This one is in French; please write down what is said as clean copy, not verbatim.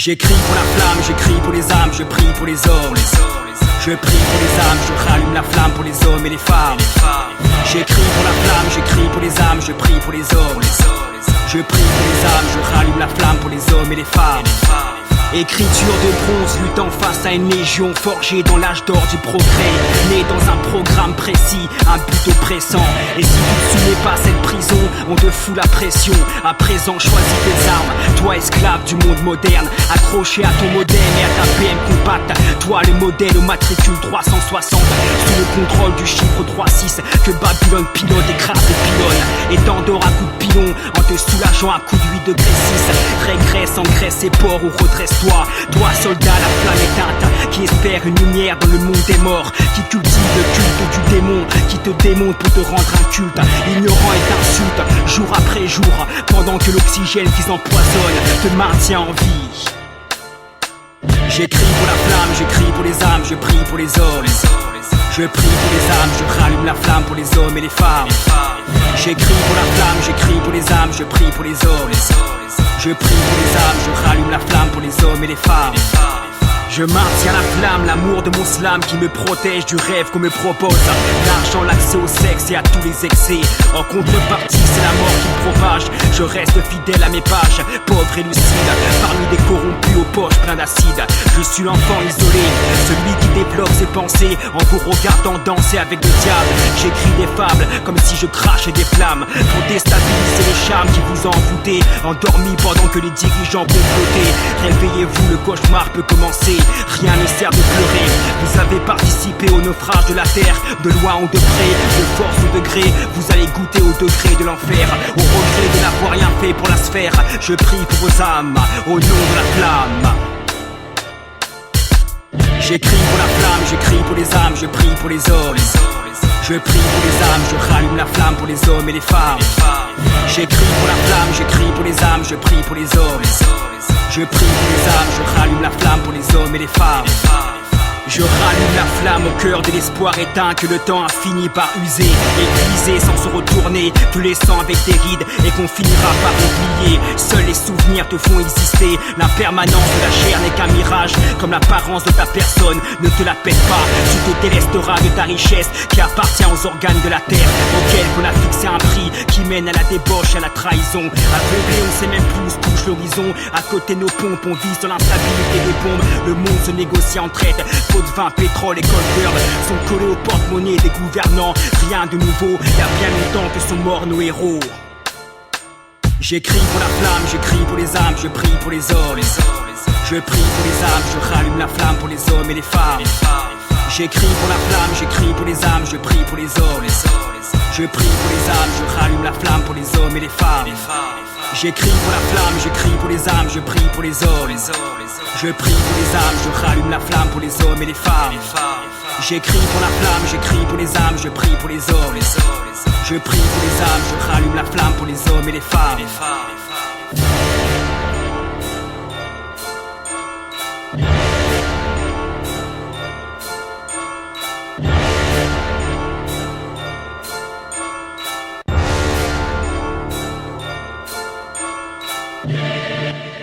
J'écris pour la flamme, j'écris pour les âmes, je prie pour les hommes. Je prie pour les âmes, je rallume la flamme pour les hommes et les femmes. J'écris pour la flamme, j'écris pour les âmes, je prie pour les hommes. Je prie pour les âmes, je rallume la flamme pour les hommes et les femmes. Écriture de bronze, luttant face à une légion forgée dans l'âge d'or du progrès. Né dans un programme précis, un but oppressant. Et si tu ne soumets pas cette prison, on te fout la pression. À présent, choisis tes armes, toi esclave du monde moderne. Accroché à ton modem et à ta PM compacte. Toi le modèle au matricule 360. Sous le contrôle du chiffre 3-6 que Babylone pilote, écrase et pilonne. Et t'endors à coups de pilon en te soulageant à coups de 8 degrés 6. Régresse, engraisse et porc ou redresse-toi. Toi soldat, la flamme éteinte, qui espère une lumière dans le monde des morts, qui cultive le culte du démon, qui te démonte pour te rendre un culte, ignorant et t'insulte, jour après jour, pendant que l'oxygène qu'ils empoisonnent te maintient en vie. J'écris pour la flamme, j'écris pour les âmes, je prie pour les hommes. Je prie pour les âmes, je rallume la flamme pour les hommes et les femmes. J'écris pour la flamme, j'écris pour les âmes, je prie pour les hommes. Je prie pour les âmes, je rallume la flamme pour les hommes et les femmes. Je maintiens la flamme, l'amour de mon slam qui me protège du rêve qu'on me propose. L'argent, l'accès au sexe et à tous les excès. En contrepartie, c'est la mort qui me propage. Je reste fidèle à mes pages, pauvre et lucide. Parmi des corrompus aux poches pleins d'acide. Je suis l'enfant isolé, celui qui développe ses pensées en vous regardant danser avec le diable. J'écris des fables comme si je crachais des flammes pour déstabiliser les charmes qui vous ont envoûté. Endormis pendant que les dirigeants complotaient. Réveillez-vous, le cauchemar peut commencer. Rien ne sert de pleurer. Vous avez participé au naufrage de la terre. De loin ou de près, de force ou de gré, vous allez goûter au degré de l'enfer. Au regret de n'avoir rien fait pour la sphère. Je prie pour vos âmes, au nom de la flamme. J'écris pour la flamme, j'écris pour les âmes, je prie pour les hommes. Je prie pour les âmes, je rallume la flamme pour les hommes et les femmes. J'écris pour la flamme, j'écris pour les âmes, je prie pour les hommes. Je prie pour les âmes, je rallume la flamme pour les hommes et les femmes. Je rallume la flamme au cœur de l'espoir éteint que le temps a fini par user, épuisé sans se retourner, te laissant avec des rides et qu'on finira par oublier. Seuls les souvenirs te font exister, l'impermanence de la chair n'est qu'un mirage, comme l'apparence de ta personne ne te la pète pas. Tu te délesteras de ta richesse qui appartient aux organes de la terre, auxquels on a fixé un prix qui mène à la débauche, à la trahison. Aveuglé, on sait même plus où se touche l'horizon. À côté de nos pompes, on vit sur l'instabilité des bombes. Le monde se négocie en traite. Pot de vin, pétrole et cold girl sont collés au porte-monnaie des gouvernants. Rien de nouveau, il y a bien longtemps que sont morts nos héros. J'écris pour la flamme, j'écris pour les âmes, je prie pour les hommes. Je prie pour les âmes, je rallume la flamme pour les hommes et les femmes. J'écris pour la flamme, j'écris pour les âmes, je prie pour les hommes. Je prie pour les âmes, je rallume la flamme pour les hommes et les femmes. J'écris pour la flamme, j'écris pour les âmes, je prie pour les hommes. Je prie pour les âmes, je rallume la flamme pour les hommes et les femmes. J'écris pour la flamme, j'écris pour les âmes, je prie pour les hommes. Je prie pour les âmes, je rallume la flamme pour les hommes et les femmes. Yeah.